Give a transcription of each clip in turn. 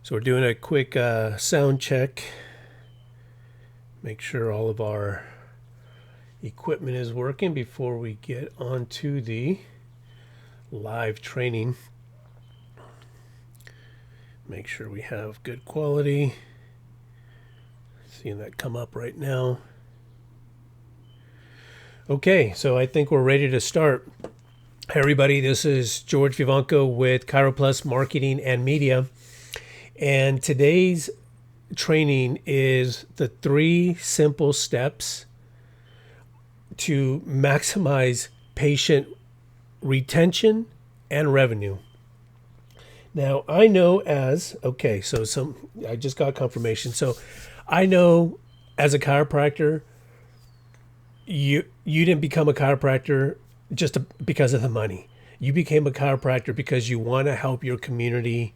So we're doing a quick sound check. Make sure all of our equipment is working before we get onto the live training. Make sure we have good quality. Seeing that come up right now. Okay, so I think we're ready to start. Hey everybody, this is George Vivanco with ChiroPlus Marketing and Media. And today's training is the 3 simple steps to maximize patient retention and revenue. Now, I know I just got confirmation. So I know as a chiropractor, you didn't become a chiropractor just because of the money. You became a chiropractor because you want to help your community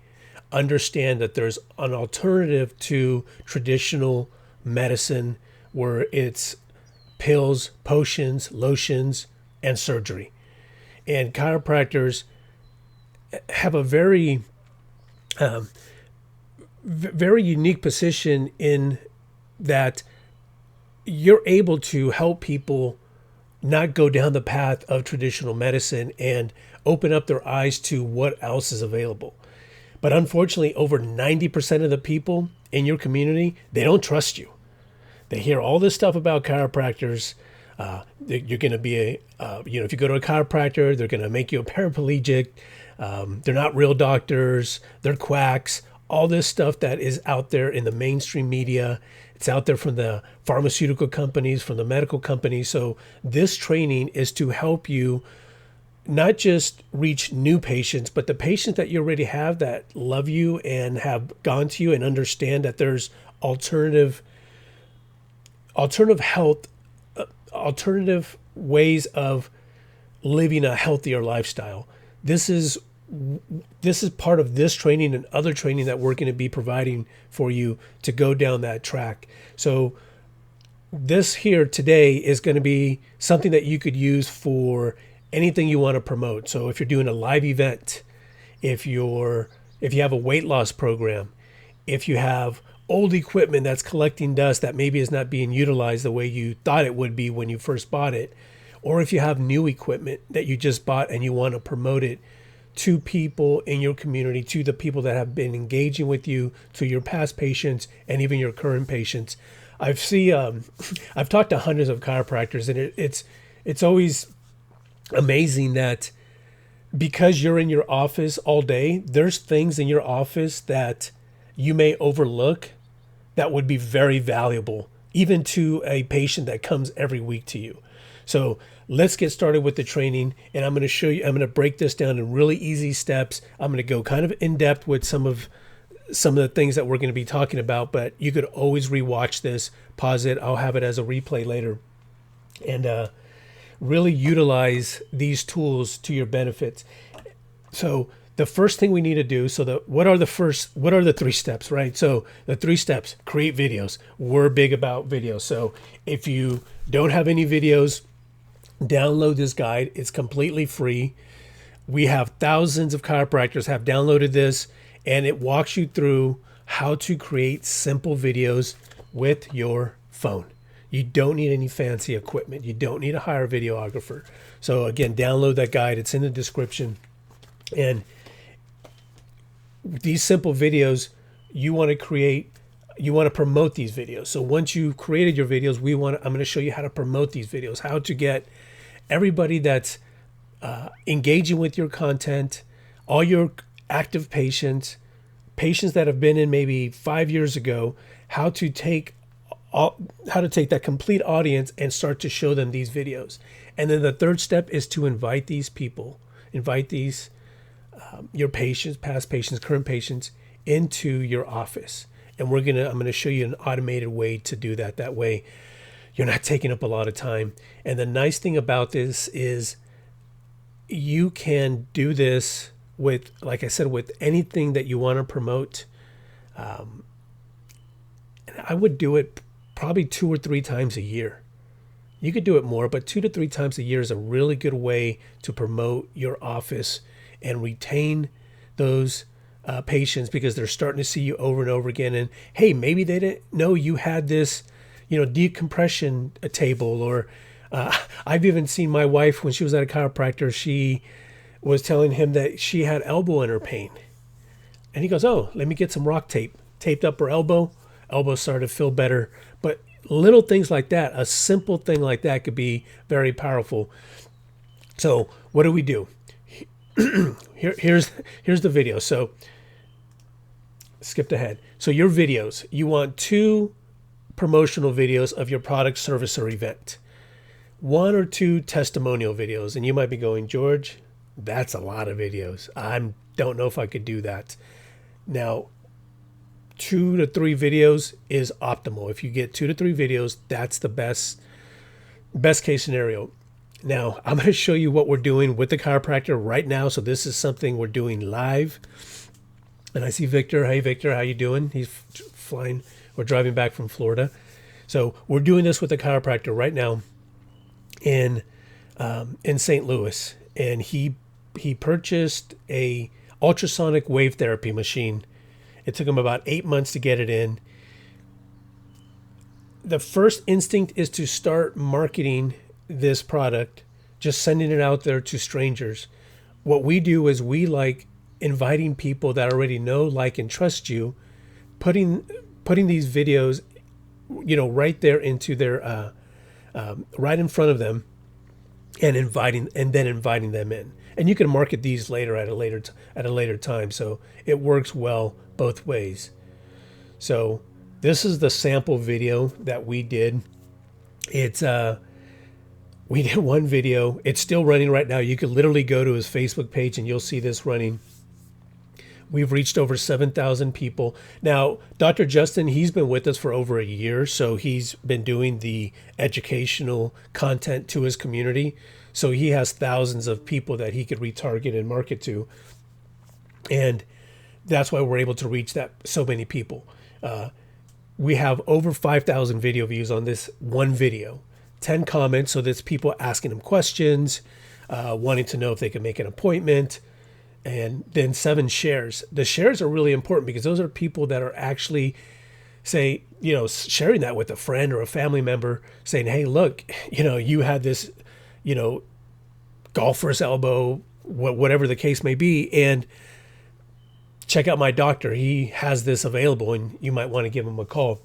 understand that there's an alternative to traditional medicine where it's pills, potions, lotions, and surgery. And chiropractors have a very unique position in that you're able to help people not go down the path of traditional medicine and open up their eyes to what else is available. But unfortunately, over 90% of the people in your community, they don't trust you. They hear all this stuff about chiropractors. You're going to be if you go to a chiropractor, they're going to make you a paraplegic. They're not real doctors. They're quacks. All this stuff that is out there in the mainstream media. It's out there from the pharmaceutical companies, from the medical companies. So this training is to help you not just reach new patients, but the patients that you already have that love you and have gone to you and understand that there's alternative health, alternative ways of living a healthier lifestyle. This is part of this training and other training that we're going to be providing for you to go down that track. So this here today is going to be something that you could use for anything you want to promote. So if you're doing a live event, if you have a weight loss program, if you have old equipment that's collecting dust that maybe is not being utilized the way you thought it would be when you first bought it, or if you have new equipment that you just bought and you want to promote it to people in your community, to the people that have been engaging with you, to your past patients and even your current patients. I've talked to hundreds of chiropractors, and it's always amazing that because you're in your office all day, there's things in your office that you may overlook that would be very valuable, even to a patient that comes every week to you. So let's get started with the training, and I'm going to break this down in really easy steps. I'm going to go kind of in depth with some of the things that we're going to be talking about, but you could always rewatch this, pause it. I'll have it as a replay later, and really utilize these tools to your benefits. So the first thing we need to do, what are the 3 steps, right? So the 3 steps: create videos. We're big about videos. So if you don't have any videos, download this guide. It's completely free. We have thousands of chiropractors have downloaded this, and it walks you through how to create simple videos with your phone. You don't need any fancy equipment. You don't need to hire a videographer. So again, download that guide. It's in the description. And these simple videos, you want to promote these videos. So once you've created your videos, I'm going to show you how to promote these videos, how to get everybody that's engaging with your content, all your active patients that have been in maybe 5 years ago, how to take that complete audience and start to show them these videos. And then the third step is to invite these your patients, past patients, current patients, into your office. And I'm going to show you an automated way to do that. That way you're not taking up a lot of time. And the nice thing about this is you can do this with, like I said, with anything that you want to promote. And I would do it probably 2 or 3 times a year. You could do it more, but 2 to 3 times a year is a really good way to promote your office and retain those patients because they're starting to see you over and over again. And hey, maybe they didn't know you had this, decompression table. Or I've even seen my wife when she was at a chiropractor. She was telling him that she had elbow in her pain, and he goes, "Oh, let me get some rock tape." Taped up her elbow. Elbow started to feel better. But little things like that, a simple thing like that, could be very powerful. So what do we do? Here's the video. So skipped ahead. So your videos, you want 2 promotional videos of your product, service, or event. 1 or 2 testimonial videos. And you might be going, George, that's a lot of videos. I don't know if I could do that. Now, 2 to 3 videos is optimal. If you get 2 to 3 videos, that's the best case scenario. Now, I'm going to show you what we're doing with the chiropractor right now. So this is something we're doing live. And I see Victor. Hey, Victor, how you doing? He's flying or driving back from Florida. So we're doing this with the chiropractor right now in St. Louis. And he purchased a ultrasonic wave therapy machine. It took him about 8 months to get it in. The first instinct is to start marketing this product, just sending it out there to strangers. What we do is we like inviting people that already know, like, and trust you, putting these videos, right there into their, right in front of them, and inviting them in. And you can market these later at a later time. So it works well both ways. So this is the sample video that we did. It's we did one video. It's still running right now. You could literally go to his Facebook page and you'll see this running. We've reached over 7,000 people. Now, Dr. Justin, he's been with us for over a year, so he's been doing the educational content to his community. So he has thousands of people that he could retarget and market to. And that's why we're able to reach so many people. We have over 5,000 video views on this one video. 10 comments, so that's people asking him questions, wanting to know if they can make an appointment, and then 7 shares. The shares are really important because those are people that are actually, sharing that with a friend or a family member, saying, hey, look, you had this, golfer's elbow, whatever the case may be, and check out my doctor. He has this available, and you might want to give him a call.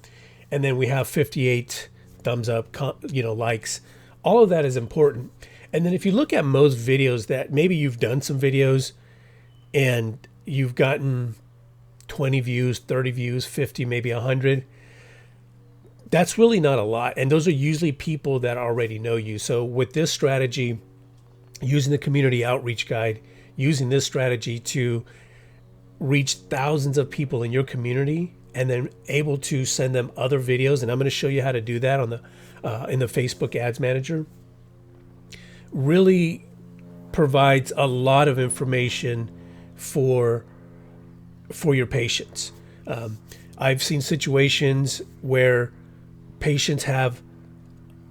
And then we have 58 thumbs up, likes. All of that is important. And then if you look at most videos that maybe you've done some videos and you've gotten 20 views, 30 views, 50, maybe 100, that's really not a lot. And those are usually people that already know you. So with this strategy, using the community outreach guide, using this strategy to reach thousands of people in your community, and then able to send them other videos. And I'm going to show you how to do that on in the Facebook Ads Manager. Really provides a lot of information for your patients. I've seen situations where patients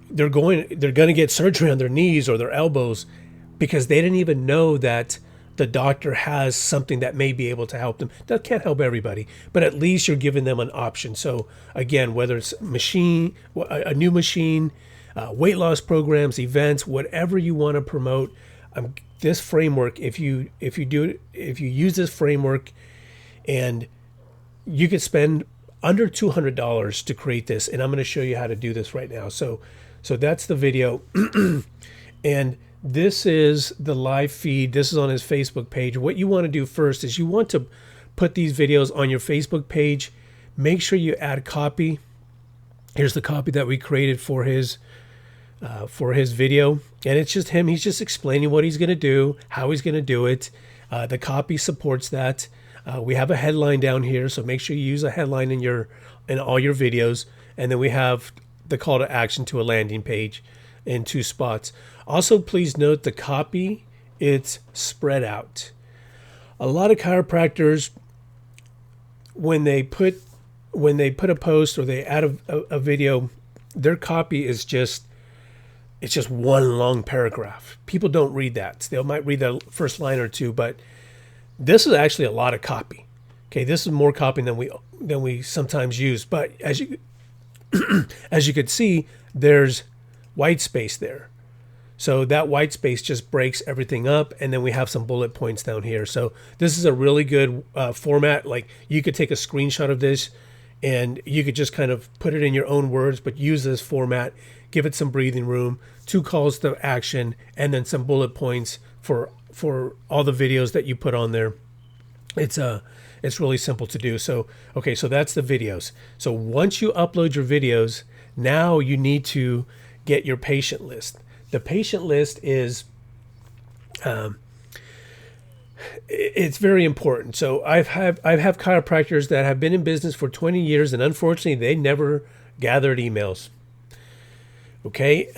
they're going to get surgery on their knees or their elbows because they didn't even know that the doctor has something that may be able to help them. That can't help everybody, but at least you're giving them an option. So again, whether it's a new machine, weight loss programs, events, whatever you want to promote, this framework, if you use this framework, and you could spend under $200 to create this, and I'm going to show you how to do this right now. So that's the video, and this is the live feed. This is on his Facebook page. What you want to do first is you want to put these videos on your Facebook page. Make sure you add copy. Here's the copy that we created for his video. And it's just him. He's just explaining what he's going to do, how he's going to do it. The copy supports that. We have a headline down here, so make sure you use a headline in all your videos. And then we have the call to action to a landing page in 2 spots. Also, please note the copy, it's spread out. A lot of chiropractors, when they put a post or they add a video, their copy is just one long paragraph. People don't read that. They might read the first line or two, but this is actually a lot of copy. Okay, this is more copying than we sometimes use, but as you could see, there's white space there. So that white space just breaks everything up, and then we have some bullet points down here. So this is a really good format. Like, you could take a screenshot of this and you could just kind of put it in your own words, but use this format, give it some breathing room, 2 calls to action, and then some bullet points for all the videos that you put on there. It's really simple to do. So, okay, so that's the videos. So once you upload your videos, now you need to get your patient list. The patient list is, it's very important. So I've chiropractors that have been in business for 20 years, and unfortunately, they never gathered emails. Okay,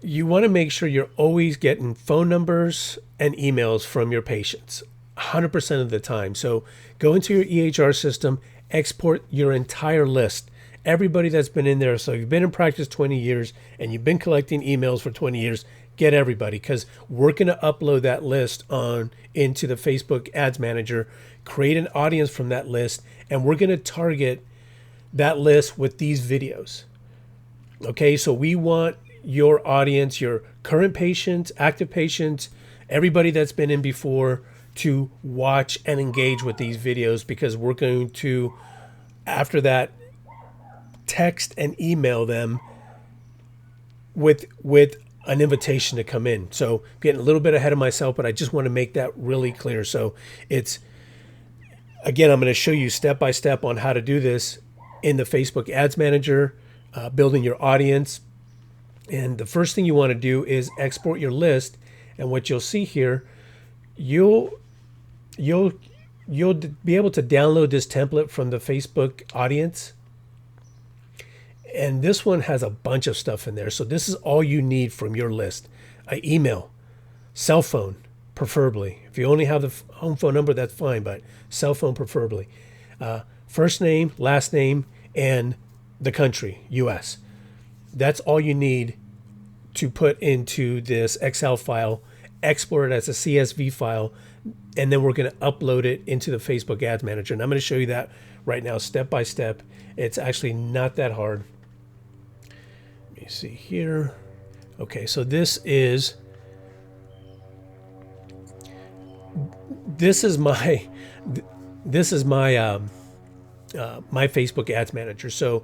you want to make sure you're always getting phone numbers and emails from your patients, 100% of the time. So go into your EHR system, export your entire list. Everybody that's been in there. So you've been in practice 20 years and you've been collecting emails for 20 years, get everybody, because we're going to upload that list into the Facebook Ads Manager, create an audience from that list, and we're going to target that list with these videos. Okay, so we want your audience, your current patients, active patients, everybody that's been in before, to watch and engage with these videos, because we're going to, after that, text and email them with an invitation to come in. So getting a little bit ahead of myself, but I just want to make that really clear. So it's, again, I'm going to show you step by step on how to do this in the Facebook Ads Manager, building your audience. And the first thing you want to do is export your list. And what you'll see here, you'll be able to download this template from the Facebook audience. And this one has a bunch of stuff in there. So this is all you need from your list. An email, cell phone, preferably. If you only have the home phone number, that's fine, but cell phone preferably. First name, last name, and the country, US. That's all you need to put into this Excel file, export it as a CSV file, and then we're going to upload it into the Facebook Ads Manager. And I'm going to show you that right now, step by step. It's actually not that hard. Let me see here. Okay, so this is my my Facebook Ads Manager. So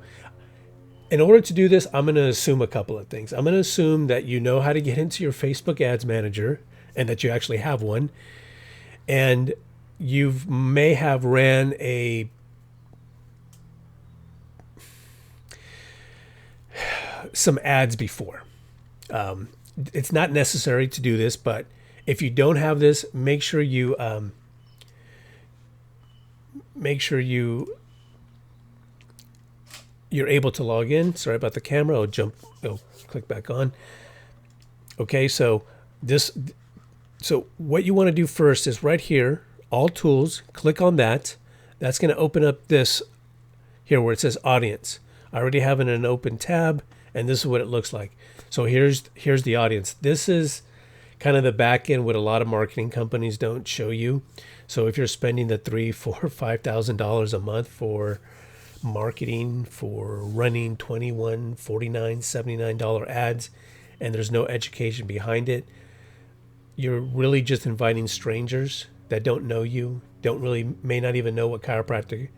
in order to do this, I'm going to assume a couple of things. I'm going to assume that you know how to get into your Facebook Ads Manager and that you actually have one. And you may have ran some ads before. It's not necessary to do this, but if you don't have this, make sure you're able to log in. Sorry about the camera. I'll click back on. Okay, so what you want to do first is right here, all tools, click on that. That's going to open up this here where it says audience. I already have it in an open tab, and this is what it looks like. So here's the audience. This is kind of the back end, what a lot of marketing companies don't show you. So if you're spending the $3,000, $4,000, $5,000 a month for marketing, for running $21, $49, $79 ads, and there's no education behind it, you're really just inviting strangers that don't know you, may not even know what chiropractic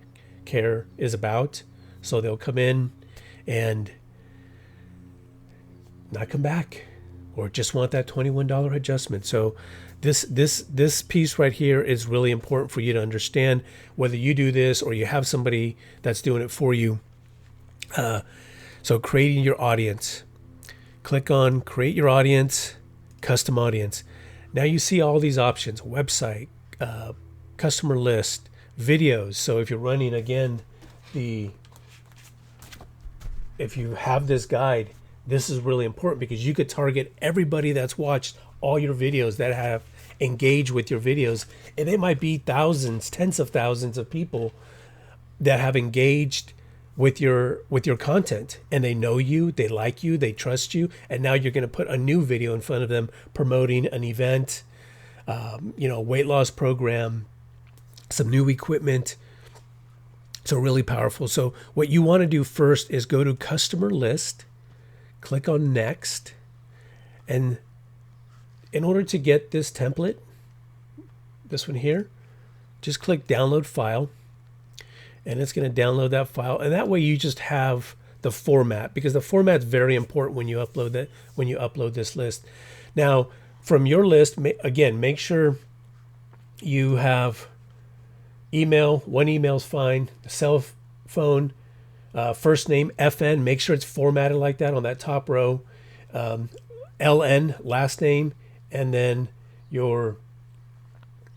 care is about. So they'll come in and not come back, or just want that $21 adjustment. So this piece right here is really important for you to understand, whether you do this or you have somebody that's doing it for you. So creating your audience. Click on create your audience, custom audience. Now you see all these options: website, customer list, videos. So if you're running, again, if you have this guide, this is really important because you could target everybody that's watched all your videos, that have engaged with your videos. And it might be thousands, tens of thousands of people that have engaged with your content, and they know you, they like you, they trust you. And now you're going to put a new video in front of them promoting an event, weight loss program, some new equipment. So really powerful. So what you want to do first is go to customer list, click on next. And in order to get this template, this one here, just click download file, and it's going to download that file. And that way you just have the format, because the format is very important when you upload that, when you upload this list. Now, from your list, again, make sure you have email. One email is fine. Cell phone, first name, FN. Make sure it's formatted like that on that top row. LN, last name, and then your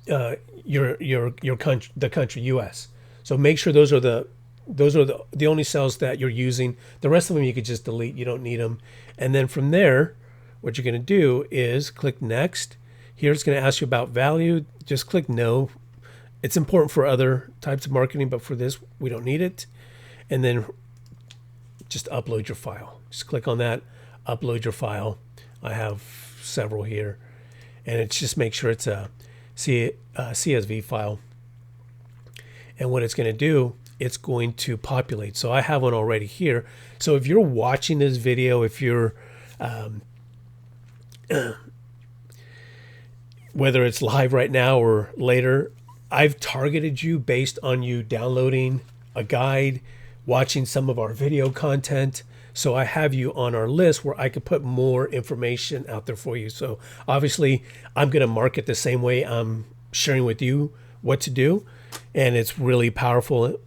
country, the country, U.S. So make sure those are the only cells that you're using. The rest of them you could just delete. You don't need them. And then from there, what you're going to do is click next. Here it's going to ask you about value. Just click no. It's important for other types of marketing, but for this, we don't need it. And then just upload your file. Just click on that, upload your file. I have several here. And it's just make sure it's a CSV file. And what it's going to do, it's going to populate. So I have one already here. So if you're watching this video, if you're whether it's live right now or later, I've targeted you based on you downloading a guide, watching some of our video content. So I have you on our list where I could put more information out there for you. So obviously I'm going to market the same way I'm sharing with you what to do. And it's really powerful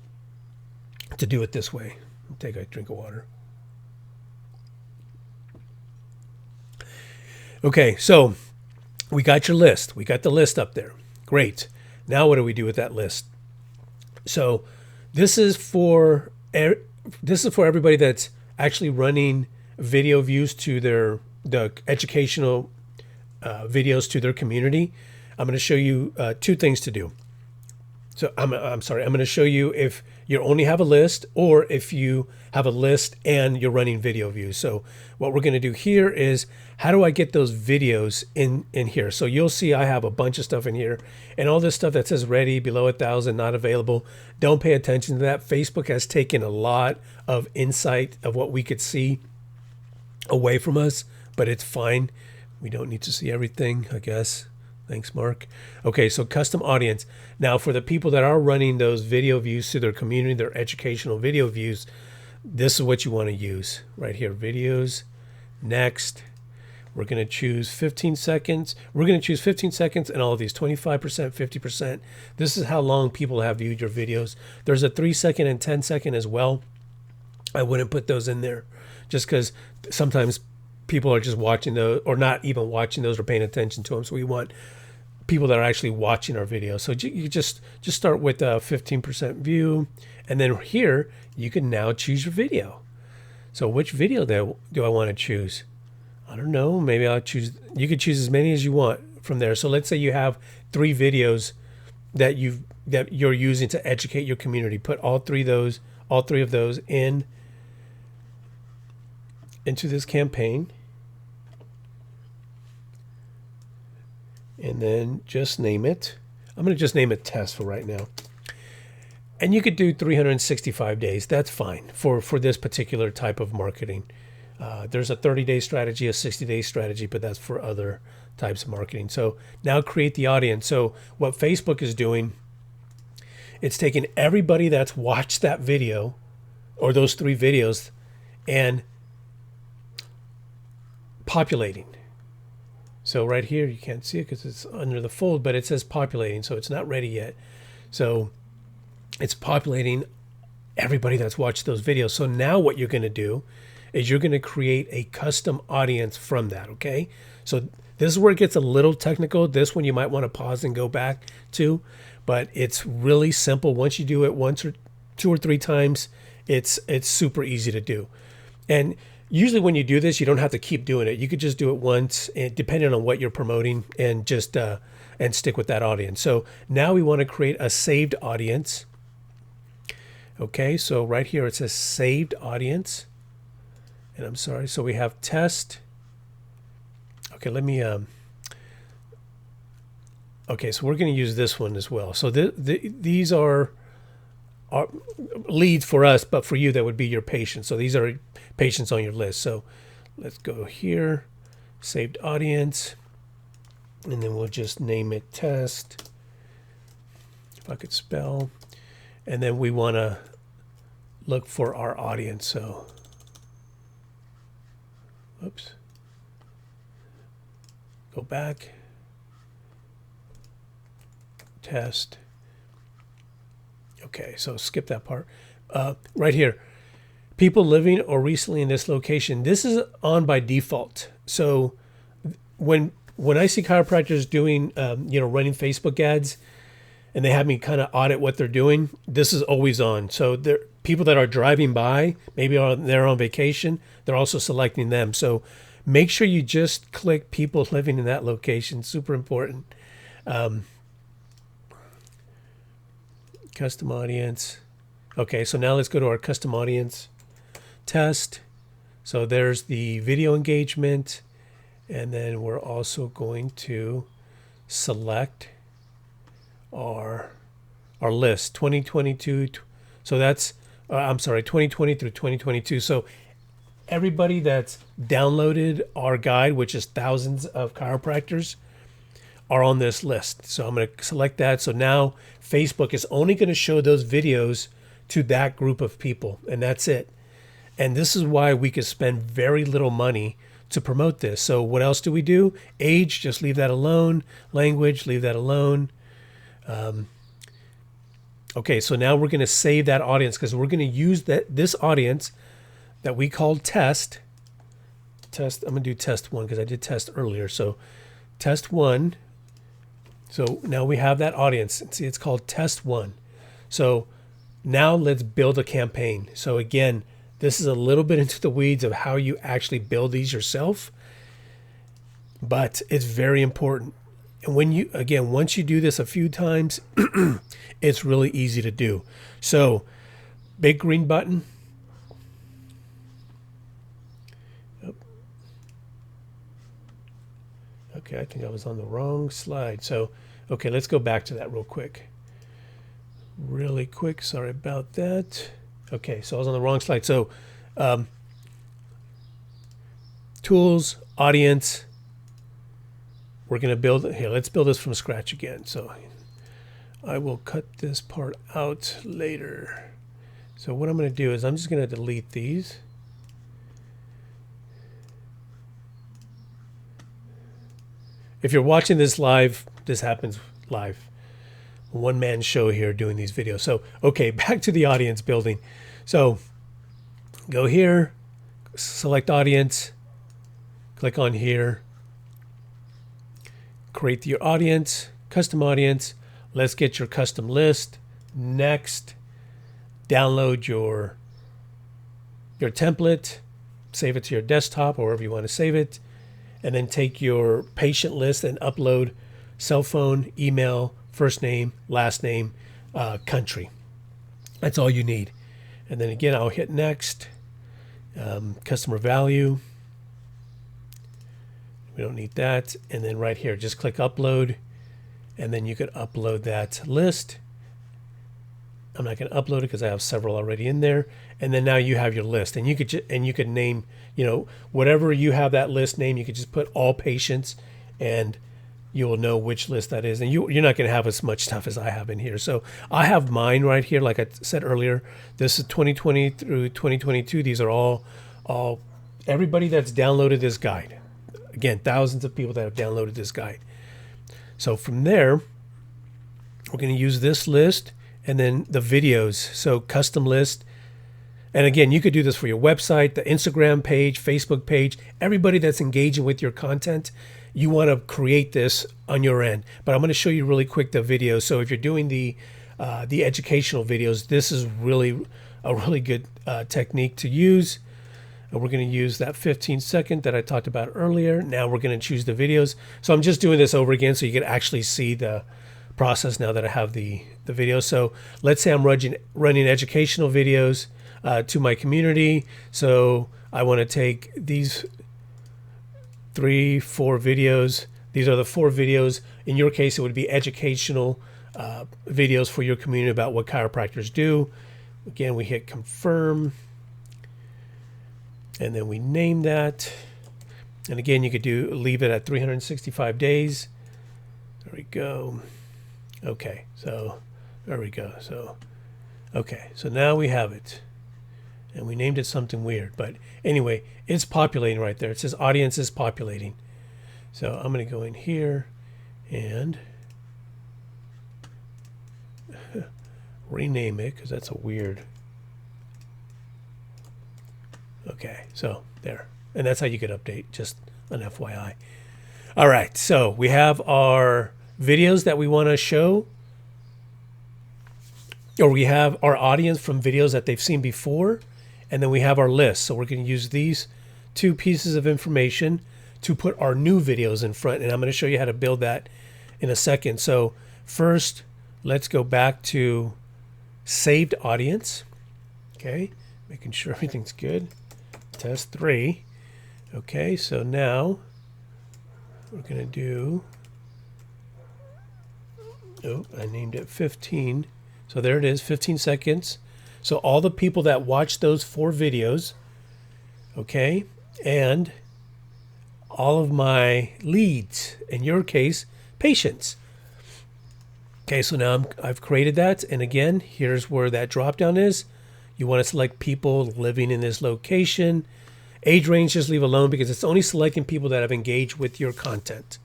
to do it this way. I'll take a drink of water. Okay, so we got your list. We got the list up there. Great. Now what do we do with that list? So this is for everybody that's actually running video views to the educational videos to their community. I'm going to show you two things to do. So I'm sorry, I'm going to show you if you only have a list or if you have a list and you're running video views. So what we're going to do here is, how do I get those videos in here? So you'll see I have a bunch of stuff in here, and all this stuff that says ready, below 1,000, not available. Don't pay attention to that. Facebook has taken a lot of insight of what we could see away from us, but it's fine. We don't need to see everything, I guess. Thanks, Mark. Okay, so custom audience. Now, for the people that are running those video views to their community, their educational video views, this is what you want to use right here. Videos, next. We're going to choose 15 seconds. We're going to choose 15 seconds and all of these, 25%, 50%. This is how long people have viewed your videos. There's a 3-second and 10-second as well. I wouldn't put those in there just because sometimes people are just watching those, or not even watching those or paying attention to them. So we want people that are actually watching our video. So you just start with a 15% view, and then here you can now choose your video. So which video do I want to choose? I don't know. Maybe I'll choose. You could choose as many as you want from there. So let's say you have 3 videos that you're using to educate your community. Put all three of those into this campaign. And then just name it. I'm going to just name it test for right now. And you could do 365 days. That's fine for this particular type of marketing. There's a 30-day strategy, a 60-day strategy, but that's for other types of marketing. So now create the audience. So what Facebook is doing, it's taking everybody that's watched that video or those 3 videos and populating. So right here, you can't see it because it's under the fold, but it says populating, so it's not ready yet. So it's populating everybody that's watched those videos. So now what you're going to do is you're going to create a custom audience from that, okay? So this is where it gets a little technical. This one you might want to pause and go back to, but it's really simple. Once you do it once or 2 or 3 times, it's super easy to do. And usually when you do this, you don't have to keep doing it. You could just do it once, and depending on what you're promoting, and just and stick with that audience. So now we want to create a saved audience. Okay, so right here it says saved audience. And I'm sorry, so we have test. Okay, let me Okay, so we're going to use this one as well. So these are leads for us, but for you, that would be your patients. So these are patients on your list. So let's go here, saved audience, and then we'll just name it test, if I could spell. And then we want to look for our audience. So, whoops, go back, test. Okay, so skip that part. Right here, people living or recently in this location. This is on by default. So when I see chiropractors doing, running Facebook ads, and they have me kind of audit what they're doing, this is always on. So they're people that are driving by, maybe they're on vacation, they're also selecting them. So make sure you just click people living in that location. Super important. Custom audience. Okay, so now let's go to our custom audience test. So there's the video engagement, and then we're also going to select our list 2022. So that's 2020 through 2022. So everybody that's downloaded our guide, which is thousands of chiropractors, are on this list. So I'm going to select that. So now Facebook is only going to show those videos to that group of people, and that's it. And this is why we could spend very little money to promote this. So what else do we do? Age, just leave that alone. Language, leave that alone. Okay, so now we're going to save that audience, because we're going to use this audience that we called test. I'm going to do test 1 because I did test earlier. So test 1. So now we have that audience. See, it's called test 1. So now let's build a campaign. So again, this is a little bit into the weeds of how you actually build these yourself, but it's very important. And once you do this a few times, it's really easy to do. So big green button. Okay, I think I was on the wrong slide. So, okay, let's go back to that real quick. Really quick, sorry about that. Okay, so I was on the wrong slide. So, tools, audience. We're going to build it here. Let's build this from scratch again. So I will cut this part out later. So what I'm going to do is I'm just going to delete these. If you're watching this live, this happens live. One-man show here doing these videos. So, okay, back to the audience building. So go here, select audience, click on here, create your audience, custom audience. Let's get your custom list. Next, download your template, save it to your desktop or wherever you want to save it, and then take your patient list and upload cell phone, email, first name, last name, country. That's all you need. And then again, I'll hit next. Customer value. We don't need that. And then right here, just click upload, and then you could upload that list. I'm not going to upload it because I have several already in there. And then now you have your list, and you could name, whatever you have that list name. You could just put all patients, and you will know which list that is. And you're not going to have as much stuff as I have in here. So I have mine right here. Like I said earlier, this is 2020 through 2022. These are all everybody that's downloaded this guide. Again, thousands of people that have downloaded this guide. So from there, we're going to use this list and then the videos. So custom list. And again, you could do this for your website, the Instagram page, Facebook page, everybody that's engaging with your content. You want to create this on your end. But I'm going to show you really quick the video. So if you're doing the educational videos, this is really a really good technique to use. And we're going to use that 15-second that I talked about earlier. Now we're going to choose the videos. So I'm just doing this over again so you can actually see the process now that I have the video. So let's say I'm running educational videos to my community. So I want to take these 3-4 videos. These are the 4 videos. In your case, it would be educational videos for your community about what chiropractors do. Again, we hit confirm, and then we name that. And again, you could leave it at 365 days. There we go. Okay, so there we go. So, okay, so now we have it. And we named it something weird. But anyway, it's populating right there. It says audience is populating. So I'm going to go in here and rename it because that's a weird. Okay, so there. And that's how you could update, just an FYI. All right, so we have our videos that we want to show, or we have our audience from videos that they've seen before, and then we have our list. So we're going to use these two pieces of information to put our new videos in front, and I'm going to show you how to build that in a second. So first, let's go back to saved audience. Okay, making sure everything's good. Test 3. Okay, so now we're going to do, oh, I named it 15. So there it is, 15 seconds. So all the people that watched those 4 videos, okay, and all of my leads, in your case, patients. Okay, so now I've created that. And again, here's where that drop down is. You want to select people living in this location. Age range, just leave alone because it's only selecting people that have engaged with your content.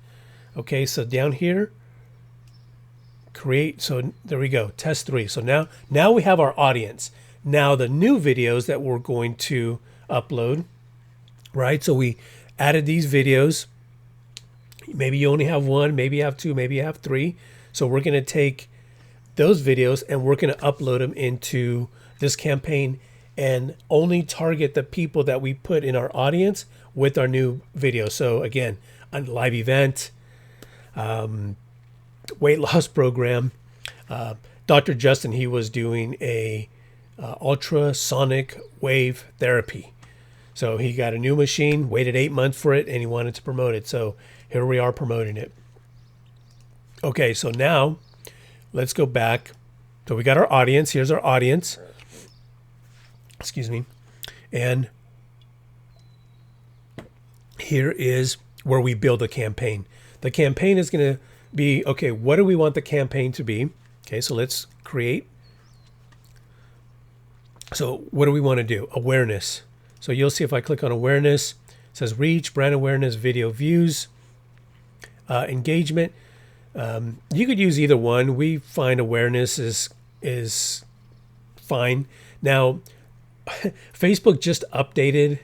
Okay, so down here, create. So there we go, test 3. So now we have our audience. Now the new videos that we're going to upload, right? So we added these videos. Maybe you only have 1, maybe you have 2, maybe you have 3. So we're going to take those videos and we're going to upload them into this campaign and only target the people that we put in our audience with our new video. So again, a live event, weight loss program. Dr. Justin, he was doing a ultrasonic wave therapy. So he got a new machine, waited 8 months for it, and he wanted to promote it. So here we are promoting it. Okay, so now let's go back. So we got our audience. Here's our audience. Excuse me. And here is where we build a campaign. The campaign is going to be, okay, what do we want the campaign to be? Okay, so let's create. So what do we want to do? Awareness. So you'll see if I click on awareness, it says reach, brand awareness, video views, engagement. You could use either one. We find awareness is fine. Now, Facebook just updated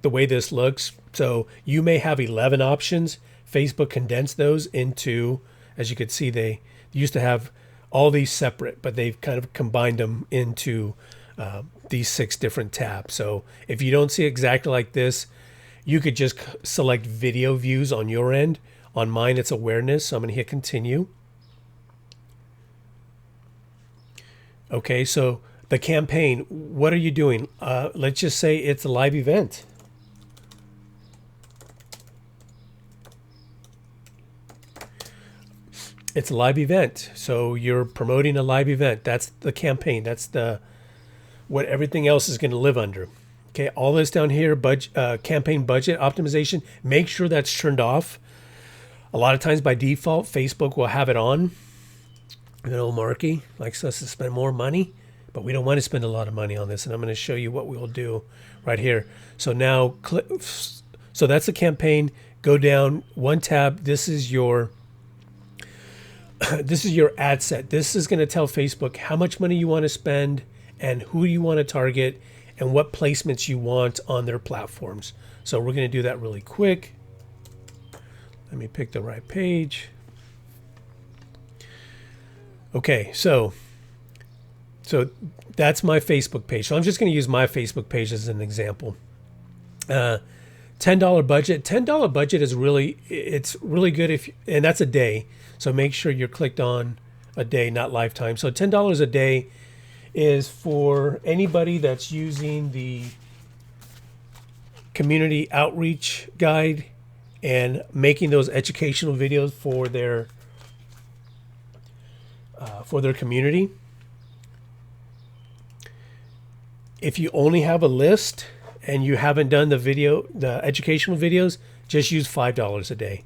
the way this looks. So you may have 11 options. Facebook condensed those into, as you could see, they used to have all these separate, but they've kind of combined them into these 6 different tabs. So if you don't see exactly like this, you could just select video views on your end. On mine, it's awareness. So I'm going to hit continue. Okay, so the campaign, what are you doing? Let's just say it's a live event. It's a live event. So you're promoting a live event. That's the campaign. That's what everything else is going to live under. Okay, all this down here, campaign budget optimization, make sure that's turned off. A lot of times by default, Facebook will have it on. You know, Marky likes us to spend more money, but we don't want to spend a lot of money on this. And I'm going to show you what we'll do right here. So now, so that's the campaign. Go down 1 tab. This is your ad set. This is going to tell Facebook how much money you want to spend and who you want to target and what placements you want on their platforms. So we're going to do that really quick. Let me pick the right page. Okay, so that's my Facebook page. So I'm just going to use my Facebook page as an example. $10 budget. $10 budget is it's really good and that's a day. So make sure you're clicked on a day, not lifetime. So $10 a day is for anybody that's using the community outreach guide and making those educational videos for their for their community. If you only have a list and you haven't done the educational videos, just use $5 a day.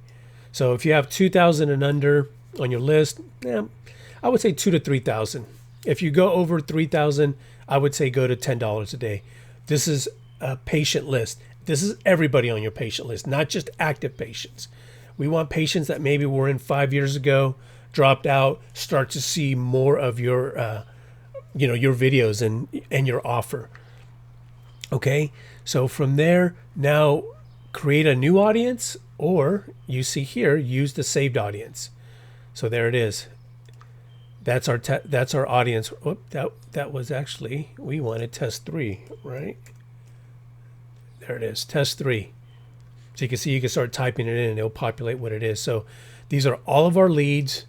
So if you have 2,000 and under on your list, I would say 2,000 to 3,000. If you go over 3,000, I would say go to $10 a day. This is a patient list. This is everybody on your patient list, not just active patients. We want patients that maybe were in 5 years ago, dropped out, start to see more of your your videos and your offer. Okay, so from there, now create a new audience, or you see here, use the saved audience. So there it is. That's our audience. That was actually, we wanted test 3, right? There it is, test 3. So you can see, you can start typing it in and it'll populate what it is. So these are all of our leads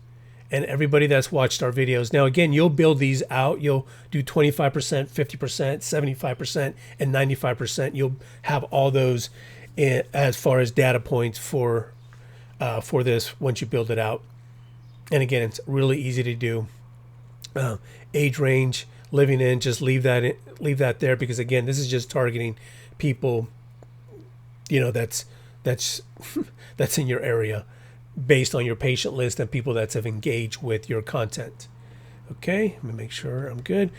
and everybody that's watched our videos. Now, again, you'll build these out. You'll do 25%, 50%, 75%, and 95%. You'll have all those as far as data points for this once you build it out. And again, it's really easy to do. Age range, living in, just leave that there, because again, this is just targeting people, that's that's in your area, based on your patient list and people that have engaged with your content. Okay, let me make sure I'm good.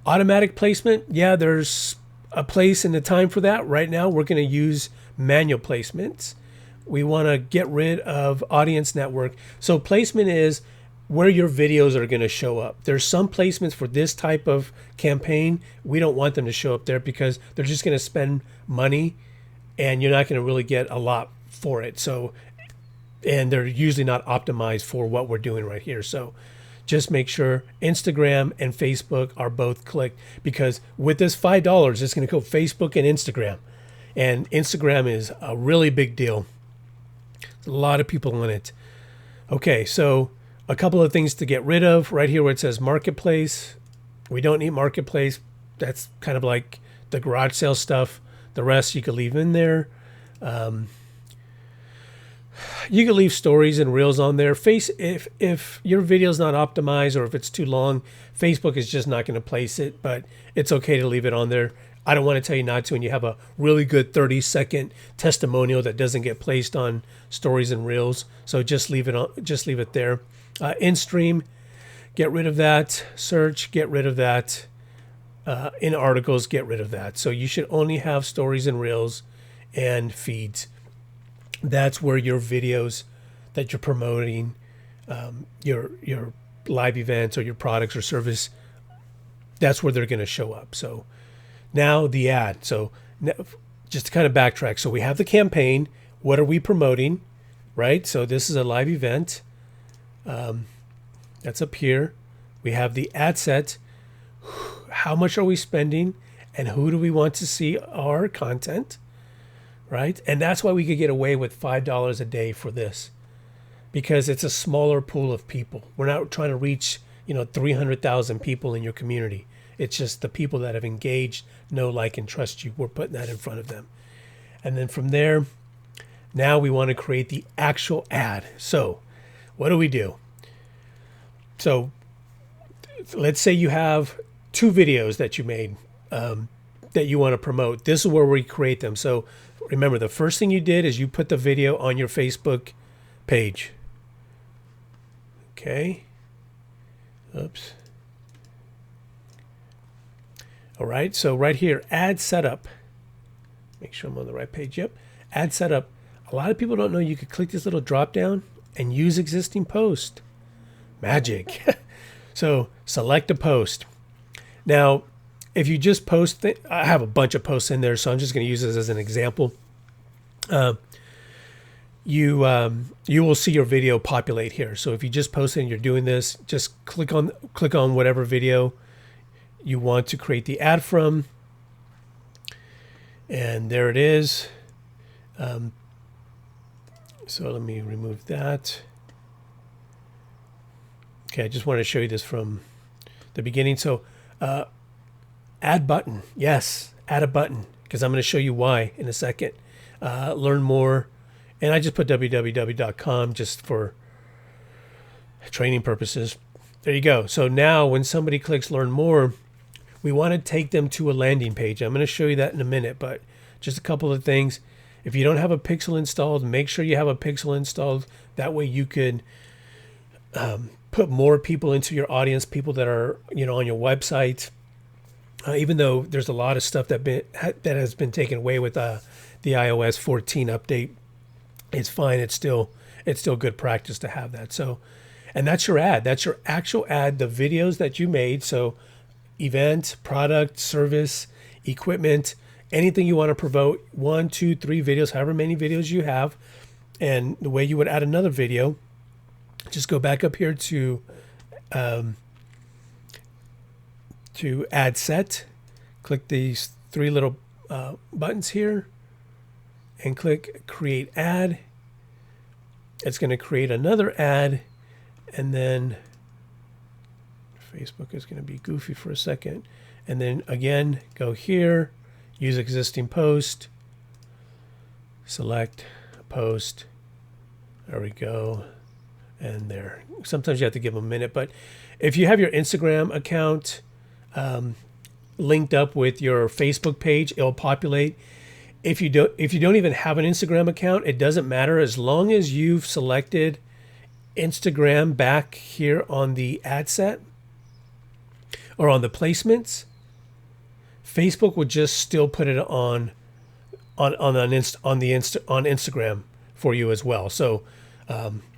Automatic placement, yeah, there's a place and a time for that. Right now, we're going to use manual placements. We want to get rid of audience network. So placement is where your videos are going to show up. There's some placements for this type of campaign. We don't want them to show up there because they're just going to spend money and you're not going to really get a lot for it. So, and they're usually not optimized for what we're doing right here. So just make sure Instagram and Facebook are both clicked, because with this $5, it's going to go Facebook and Instagram. And Instagram is a really big deal. A lot of people on it. Okay, so a couple of things to get rid of right here where it says marketplace. We don't need marketplace. That's kind of like the garage sale stuff. The rest you could leave in there. You can leave stories and reels on there. If your video is not optimized or if it's too long, Facebook is just not going to place it, but it's okay to leave it on there. I don't want to tell you not to, and you have a really good 30-second testimonial that doesn't get placed on stories and reels. So just leave it on. Just leave it there. In stream, get rid of that. Search, get rid of that. In articles, get rid of that. So you should only have stories and reels and feeds. That's where your videos that you're promoting, your live events or your products or service, that's where they're going to show up. So now the ad. So just to kind of backtrack. So we have the campaign. What are we promoting, right? So this is a live event. That's up here. We have the ad set. How much are we spending? And who do we want to see our content? Right? And that's why we could get away with $5 a day for this, because it's a smaller pool of people. We're not trying to reach, 300,000 people in your community. It's just the people that have engaged, know, like, and trust you. We're putting that in front of them. And then from there, now we want to create the actual ad. So what do we do? So let's say you have 2 videos that you made that you want to promote. This is where we create them. So remember, the first thing you did is you put the video on your Facebook page. Okay. Oops. All right. So right here, ad setup. Make sure I'm on the right page. Yep. Ad setup. A lot of people don't know you could click this little drop down and use existing post. Magic. So select a post. Now, if you just post, I have a bunch of posts in there, so I'm just going to use this as an example. You will see your video populate here. So if you just post it and you're doing this, just click on whatever video you want to create the ad from, and there it is. So let me remove that. Okay, I just want to show you this from the beginning. So add button. Yes, add a button, because I'm going to show you why in a second. Learn more. And I just put www.com just for training purposes. There you go. So now when somebody clicks learn more, we want to take them to a landing page. I'm going to show you that in a minute, but just a couple of things. If you don't have a pixel installed, make sure you have a pixel installed. That way you could put more people into your audience, people that are, on your website. Even though there's a lot of stuff that has been taken away with the iOS 14 update, it's fine. It's still good practice to have that. So, and that's your ad. That's your actual ad, the videos that you made. So event, product, service, equipment, anything you want to promote, 1, 2, 3 videos, however many videos you have. And the way you would add another video, just go back up here to add set, click these 3 little buttons here and click create ad. It's going to create another ad, and then Facebook is going to be goofy for a second. And then again, go here, use existing post, select post. There we go. And there. Sometimes you have to give them a minute, but if you have your Instagram account linked up with your Facebook page, it'll populate. If you don't even have an Instagram account, it doesn't matter as long as you've selected Instagram back here on the ad set or on the placements. Facebook will just still put it on Instagram for you as well. So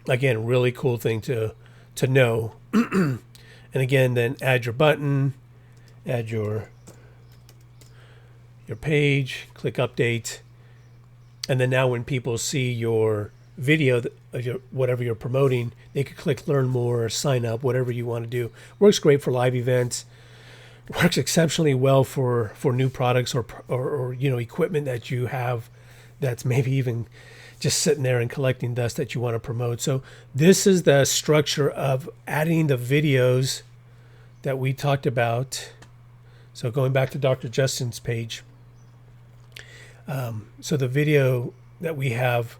again, really cool thing to know. And again, then add your button, add your page, click update, and then now when people see your video of whatever you're promoting, they could click learn more, sign up, whatever you want to do. Works great for live events. Works exceptionally well for new products or equipment that you have that's maybe even just sitting there and collecting dust that you want to promote. So this is the structure of adding the videos that we talked about. So going back to Dr. Justin's page. So the video that we have,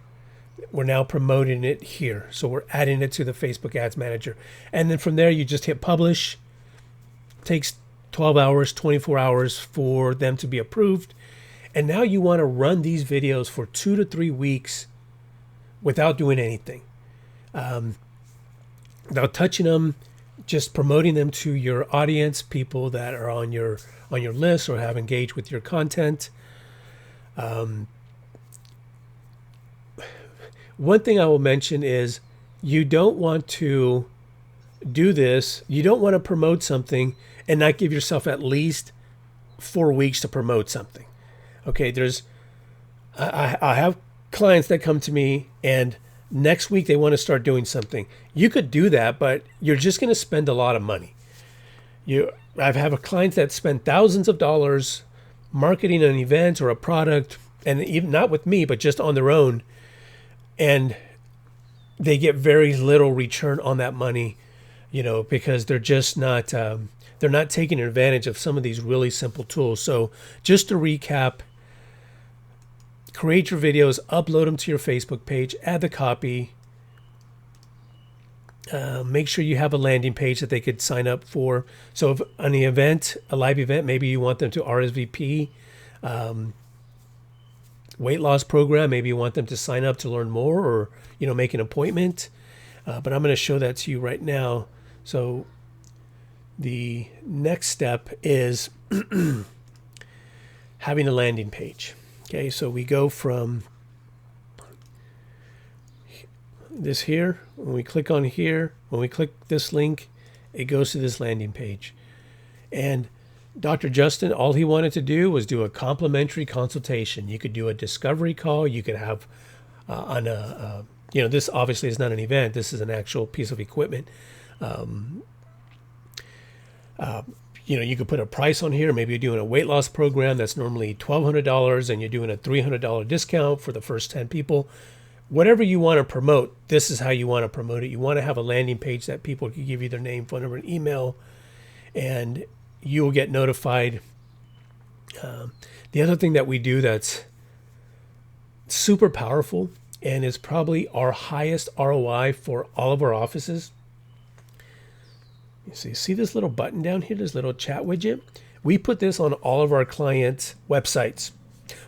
we're now promoting it here. So we're adding it to the Facebook Ads Manager. And then from there, you just hit publish. It takes 12 hours, 24 hours for them to be approved. And now you want to run these videos for 2 to 3 weeks without doing anything. Without touching them, just promoting them to your audience, people that are on your list or have engaged with your content. One thing I will mention is you don't want to do this. You don't want to promote something and not give yourself at least 4 weeks to promote something. Okay, I have clients that come to me and next week they want to start doing something. You could do that, but you're just going to spend a lot of money. I've had clients that spend thousands of dollars marketing an event or a product, and even not with me, but just on their own, and they get very little return on that money, because they're just not they're not taking advantage of some of these really simple tools. So just to recap, create your videos, upload them to your Facebook page, add the copy, make sure you have a landing page that they could sign up for. So if on the event, a live event, maybe you want them to RSVP, weight loss program, maybe you want them to sign up to learn more or, make an appointment. But I'm going to show that to you right now. So the next step is having a landing page. Okay, so we go from this here. When we click on here, when we click this link, it goes to this landing page. And Dr. Justin, all he wanted to do was do a complimentary consultation. You could do a discovery call. You could have this obviously is not an event. This is an actual piece of equipment. You could put a price on here. Maybe you're doing a weight loss program that's normally $1,200 and you're doing a $300 discount for the first 10 people. Whatever you want to promote, this is how you want to promote it. You want to have a landing page that people can give you their name, phone number, and email, and you will get notified. The other thing that we do that's super powerful and is probably our highest ROI for all of our offices You see this little button down here, this little chat widget? We put this on all of our clients' websites,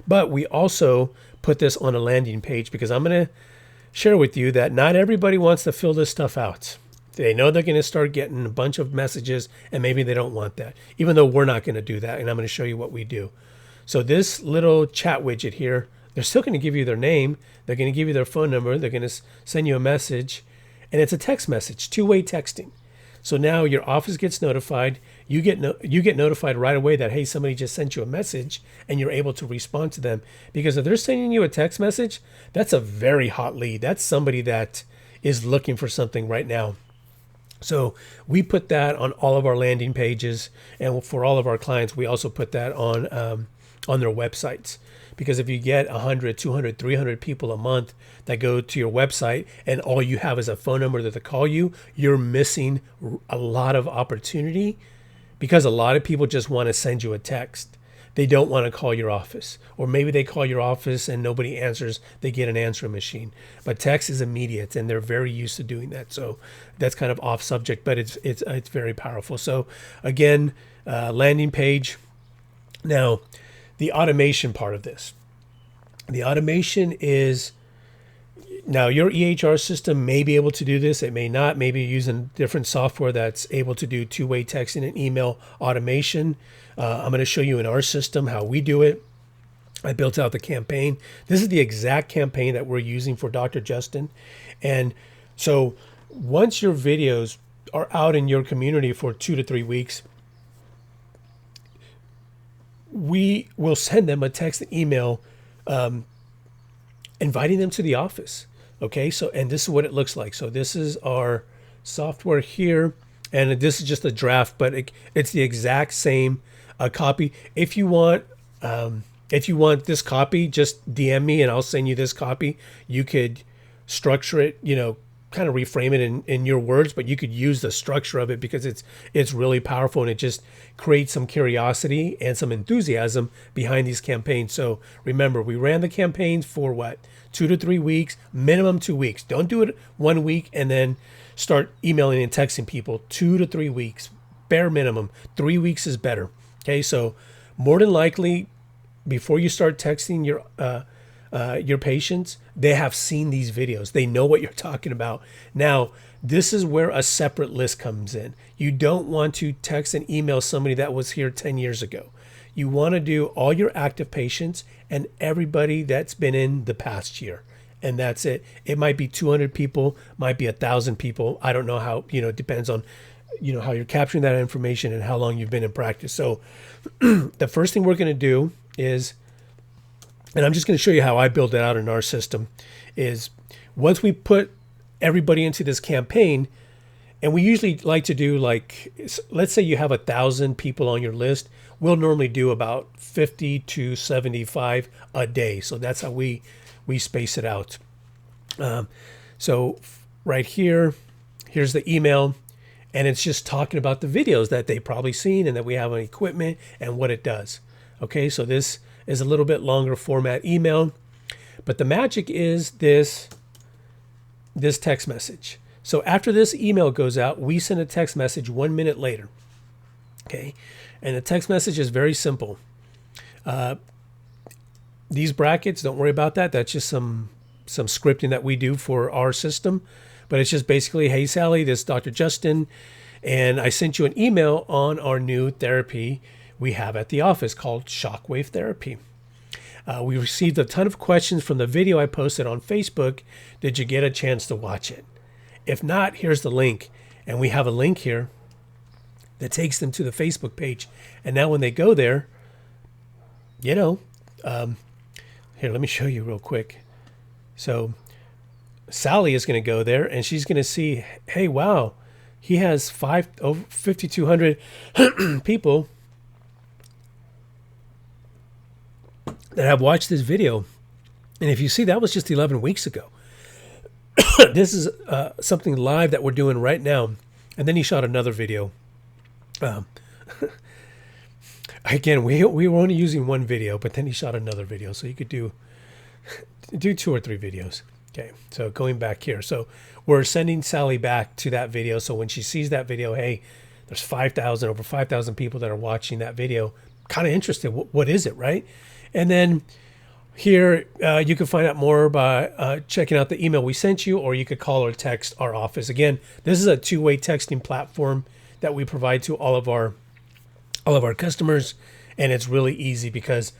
but we also put this on a landing page because I'm going to share with you that not everybody wants to fill this stuff out. They know they're going to start getting a bunch of messages and maybe they don't want that, even though we're not going to do that. And I'm going to show you what we do. So this little chat widget here, they're still going to give you their name. They're going to give you their phone number. They're going to send you a message, and it's a text message, two-way texting. So now your office gets notified. You get notified right away that, hey, somebody just sent you a message, and you're able to respond to them. Because if they're sending you a text message, that's a very hot lead. That's somebody that is looking for something right now. So we put that on all of our landing pages, and for all of our clients, we also put that on their websites. Because if you get 100, 200, 300 people a month that go to your website and all you have is a phone number that they call you, you're missing a lot of opportunity, because a lot of people just want to send you a text. They don't want to call your office. Or maybe they call your office and nobody answers. They get an answering machine. But text is immediate, and they're very used to doing that. So that's kind of off subject, but it's very powerful. So again, landing page. Now, the automation part of this. The automation is, now your EHR system may be able to do this. It may not. Maybe you're using different software that's able to do two-way texting and email automation. I'm going to show you in our system how we do it. I built out the campaign. This is the exact campaign that we're using for Dr. Justin. And so once your videos are out in your community for 2 to 3 weeks, we will send them a text and email inviting them to the office. Okay, so, and this is what it looks like. So this is our software here, and this is just a draft, but it's the exact same copy. If you want this copy, just DM me and I'll send you this copy. You could structure it, kind of reframe it in your words, but you could use the structure of it because it's really powerful, and it just creates some curiosity and some enthusiasm behind these campaigns. So remember, we ran the campaigns for 2 to 3 weeks, minimum 2 weeks. Don't do it 1 week and then start emailing and texting people. 2 to 3 weeks, bare minimum. 3 weeks is better. Okay, so more than likely, before you start texting your patients, they have seen these videos. They know what you're talking about. Now, this is where a separate list comes in. You don't want to text and email somebody that was here 10 years ago. You want to do all your active patients and everybody that's been in the past year. And that's it. It might be 200 people, might be 1,000 people. I don't know how, it depends on, how you're capturing that information and how long you've been in practice. So the first thing we're going to do is, and I'm just going to show you how I build it out in our system, is once we put everybody into this campaign, and we usually like to do, let's say you have 1,000 people on your list, we'll normally do about 50 to 75 a day. So that's how we space it out. So right here, here's the email, and it's just talking about the videos that they've probably seen and that we have on equipment and what it does. Okay, so this is a little bit longer format email, but the magic is this text message. So after this email goes out, we send a text message 1 minute later. Okay, and the text message is very simple. These brackets, don't worry about that. That's just some scripting that we do for our system, but it's just basically, hey Sally, this is Dr. Justin, and I sent you an email on our new therapy we have at the office called Shockwave Therapy. We received a ton of questions from the video I posted on Facebook. Did you get a chance to watch it? If not, here's the link. And we have a link here that takes them to the Facebook page. And now when they go there, here, let me show you real quick. So Sally is going to go there and she's going to see, hey, wow, he has 5,200 people that have watched this video. And if you see, that was just 11 weeks ago. This is something live that we're doing right now. And then he shot another video. Again, we were only using one video, but then he shot another video. So you could do 2 or 3 videos. Okay, so going back here. So we're sending Sally back to that video. So when she sees that video, hey, There's over 5,000 people that are watching that video, kind of interested. What is it, right? And then here, you can find out more by checking out the email we sent you, or you could call or text our office. Again, this is a two-way texting platform that we provide to all of our customers, and it's really easy because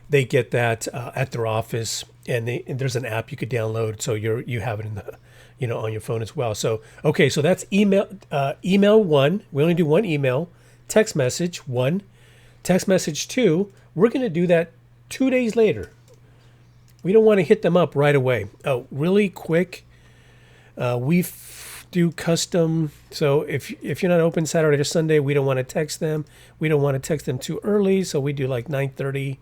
they get that at their office, and there's an app you could download, so you have it in the on your phone as well. So okay, so that's email 1. We only do one email. Text message 1. Text message 2. We're going to do that 2 days later. We don't want to hit them up right away. Oh, really quick. We do custom. So if you're not open Saturday or Sunday, we don't want to text them. We don't want to text them too early. So we do like 9:30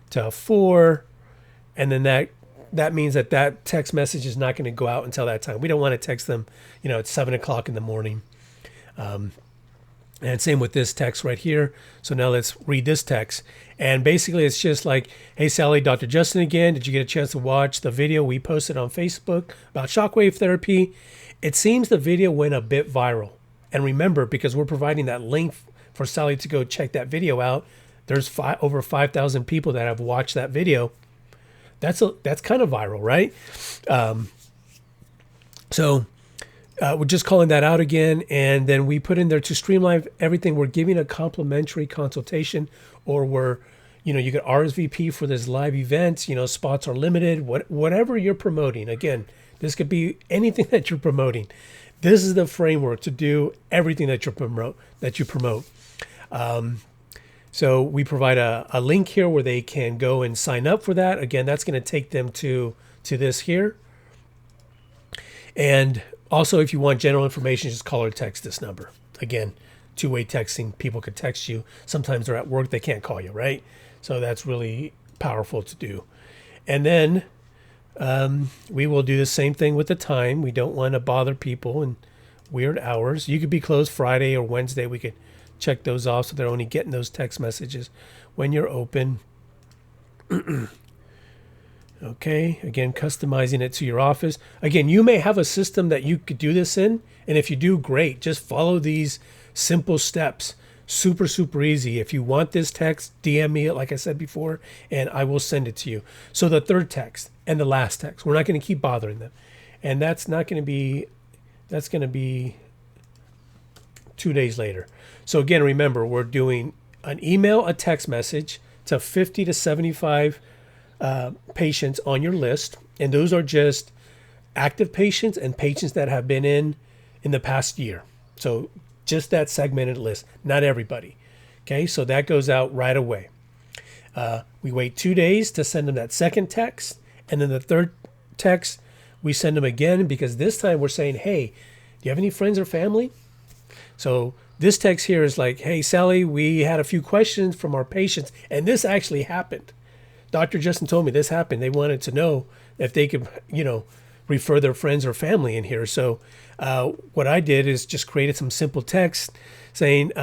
to 4. And then that means that text message is not going to go out until that time. We don't want to text them, at 7 o'clock in the morning. And same with this text right here. So now let's read this text. And basically it's just like, hey, Sally, Dr. Justin again. Did you get a chance to watch the video we posted on Facebook about shockwave therapy? It seems the video went a bit viral. And remember, because we're providing that link for Sally to go check that video out, there's over 5,000 people that have watched that video. That's kind of viral, right? So we're just calling that out again, and then we put in there to streamline everything. We're giving a complimentary consultation, or you get RSVP for this live event. Spots are limited. Whatever you're promoting. Again, this could be anything that you're promoting. This is the framework to do everything that you promote. So we provide a link here where they can go and sign up for that. Again, that's going to take them to this here. And also, if you want general information, just call or text this number. Again, two-way texting. People could text you. Sometimes they're at work. They can't call you, right? So that's really powerful to do. And then we will do the same thing with the time. We don't want to bother people in weird hours. You could be closed Friday or Wednesday. We could check those off so they're only getting those text messages when you're open. Okay, again, customizing it to your office. Again, you may have a system that you could do this in, and if you do, great. Just follow these simple steps. Super, super easy. If you want this text, DM me, like I said before, and I will send it to you. So the third text and the last text, we're not going to keep bothering them. And that's going to be 2 days later. So again, remember, we're doing an email, a text message to 50 to 75 patients on your list, and those are just active patients and patients that have been in the past year. So just that segmented list, not everybody. Okay, so that goes out right away. We wait 2 days to send them that second text, and then the third text we send them again, because this time we're saying, hey, do you have any friends or family? So this text here is like, hey, Sally, we had a few questions from our patients, and this actually happened. Dr. Justin told me this happened. They wanted to know if they could, refer their friends or family in here. So what I did is just created some simple text saying,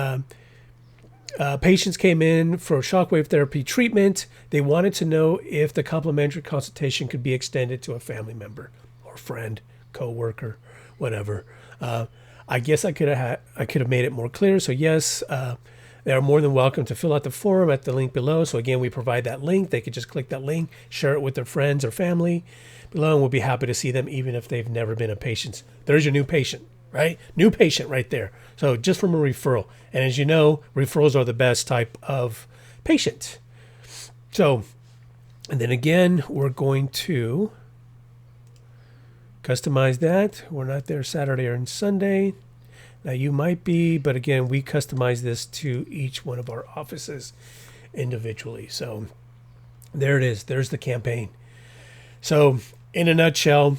patients came in for shockwave therapy treatment. They wanted to know if the complimentary consultation could be extended to a family member or friend, coworker, whatever. I guess I could have made it more clear. So yes, they are more than welcome to fill out the form at the link below. So again, we provide that link. They could just click that link, share it with their friends or family below, and we'll be happy to see them even if they've never been a patient. There's your new patient, right? New patient right there. So just from a referral. And as you know, referrals are the best type of patient. So, and then again, we're going to customize that. We're not there Saturday or Sunday. Now you might be, but again, we customize this to each one of our offices individually. So there it is. There's the campaign. So in a nutshell,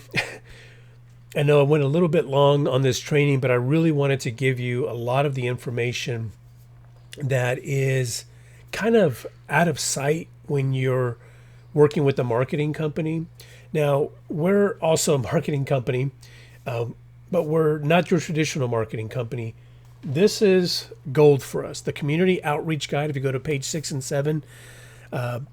I know I went a little bit long on this training, but I really wanted to give you a lot of the information that is kind of out of sight when you're working with a marketing company. Now, we're also a marketing company, but we're not your traditional marketing company. This is gold for us. The community outreach guide, if you go to page 6 and 7, that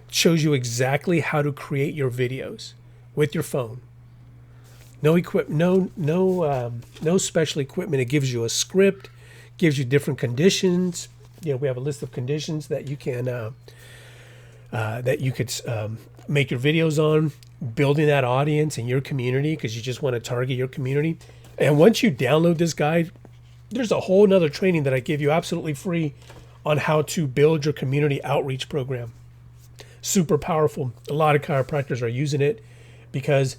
shows you exactly how to create your videos with your phone. No special equipment. It gives you a script, gives you different conditions. We have a list of conditions that you can that you could make your videos on, building that audience in your community because you just want to target your community. And once you download this guide, there's a whole nother training that I give you absolutely free on how to build your community outreach program. Super powerful. A lot of chiropractors are using it because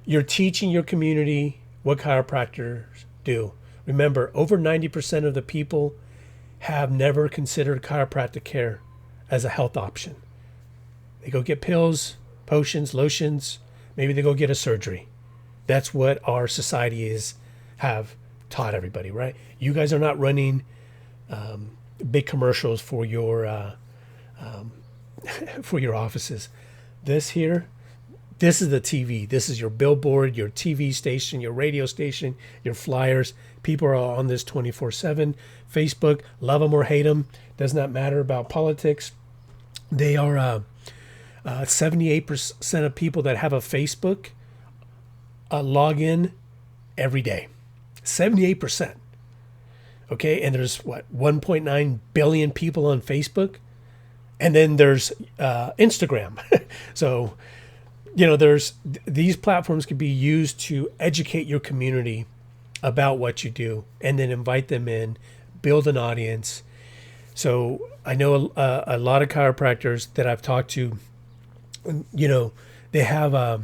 you're teaching your community what chiropractors do. Remember, over 90% of the people have never considered chiropractic care as a health option. They go get pills, potions, lotions, maybe they go get a surgery. That's what our society have taught everybody, right? You guys are not running big commercials for your for your offices. This is the TV. This is your billboard, your TV station, your radio station, your flyers. People are on this 24/7. Facebook, love them or hate them, does not matter about politics. They are 78% of people that have a Facebook log in every day. 78%. Okay, and there's 1.9 billion people on Facebook, and then there's Instagram. So, there's these platforms can be used to educate your community about what you do, and then invite them in, build an audience. So I know a lot of chiropractors that I've talked to. They have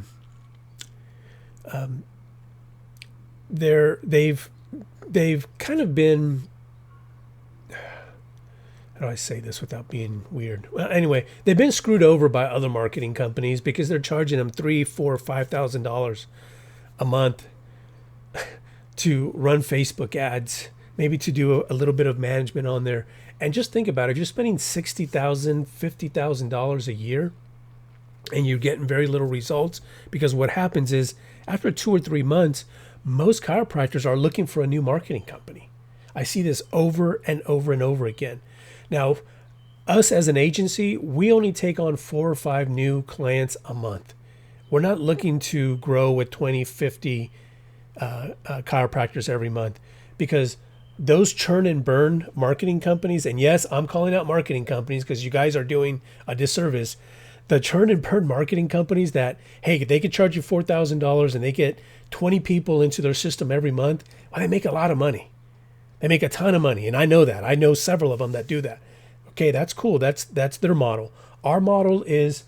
they've kind of been, how do I say this without being weird? Well, anyway, they've been screwed over by other marketing companies because they're charging them $3,000, $4,000, $5,000 a month to run Facebook ads, maybe to do a little bit of management on there. And just think about it. If you're spending $60,000, $50,000 a year and you're getting very little results, because what happens is after 2 or 3 months, most chiropractors are looking for a new marketing company. I see this over and over and over again. Now, us as an agency, we only take on 4 or 5 new clients a month. We're not looking to grow with 20, 50 chiropractors every month, because those churn and burn marketing companies, and yes, I'm calling out marketing companies because you guys are doing a disservice. The churn and burn marketing companies that, hey, they could charge you $4,000 and they get 20 people into their system every month, well, they make a lot of money. They make a ton of money, and I know that. I know several of them that do that. Okay, that's cool. That's their model. Our model is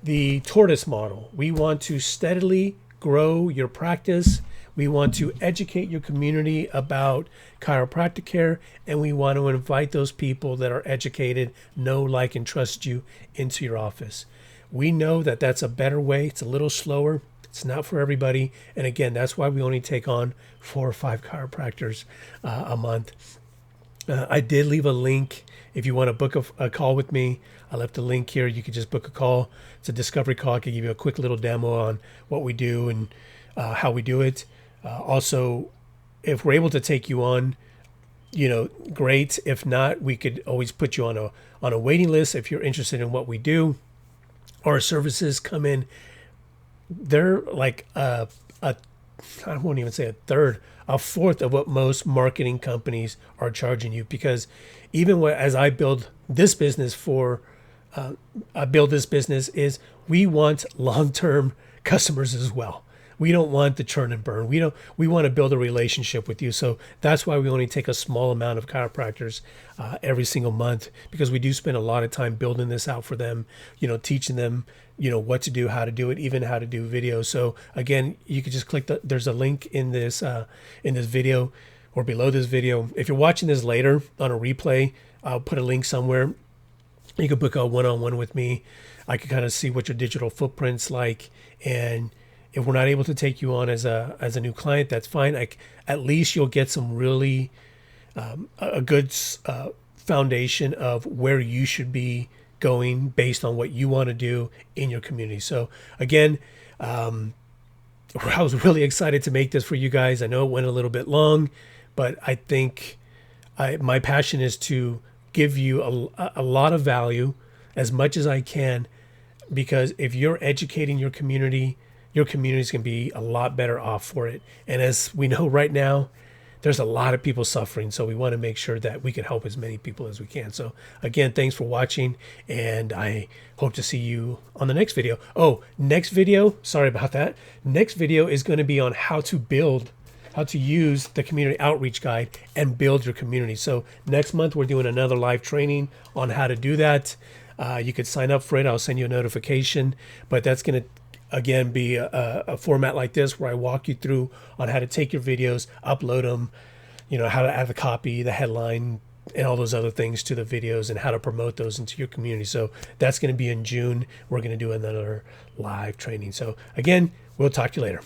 the tortoise model. We want to steadily grow your practice. We want to educate your community about chiropractic care, and we want to invite those people that are educated, know, like, and trust you into your office. We know that that's a better way. It's a little slower. It's not for everybody. And again, that's why we only take on 4 or 5 chiropractors a month. I did leave a link. If you want to book a call with me, I left a link here. You could just book a call. It's a discovery call. I can give you a quick little demo on what we do and how we do it. Also, if we're able to take you on, great. If not, we could always put you on a waiting list if you're interested in what we do. Our services come in. They're like I won't even say a third, a fourth of what most marketing companies are charging you. Because even as I build this business is we want long-term customers as well. We don't want the churn and burn. We want to build a relationship with you. So that's why we only take a small amount of chiropractors every single month, because we do spend a lot of time building this out for them, teaching them, what to do, how to do it, even how to do videos. So again, you could just click there's a link in this video or below this video. If you're watching this later on a replay, I'll put a link somewhere. You can book a one-on-one with me. I can kind of see what your digital footprint's like, and if we're not able to take you on as a new client, that's fine. At least you'll get some really a good foundation of where you should be going based on what you want to do in your community. So again, I was really excited to make this for you guys. I know it went a little bit long, but I think my passion is to give you a lot of value, as much as I can, because if you're educating your community, your community is going to be a lot better off for it. And as we know right now, there's a lot of people suffering. So we want to make sure that we can help as many people as we can. So again, thanks for watching, and I hope to see you on the next video. Oh, next video, sorry about that. Next video is going to be on how to use the community outreach guide and build your community. So next month, we're doing another live training on how to do that. You could sign up for it. I'll send you a notification, but that's going to again be a format like this where I walk you through on how to take your videos, upload them, how to add the copy, the headline, and all those other things to the videos, and how to promote those into your community. So that's going to be in June. We're going to do another live training. So again, we'll talk to you later.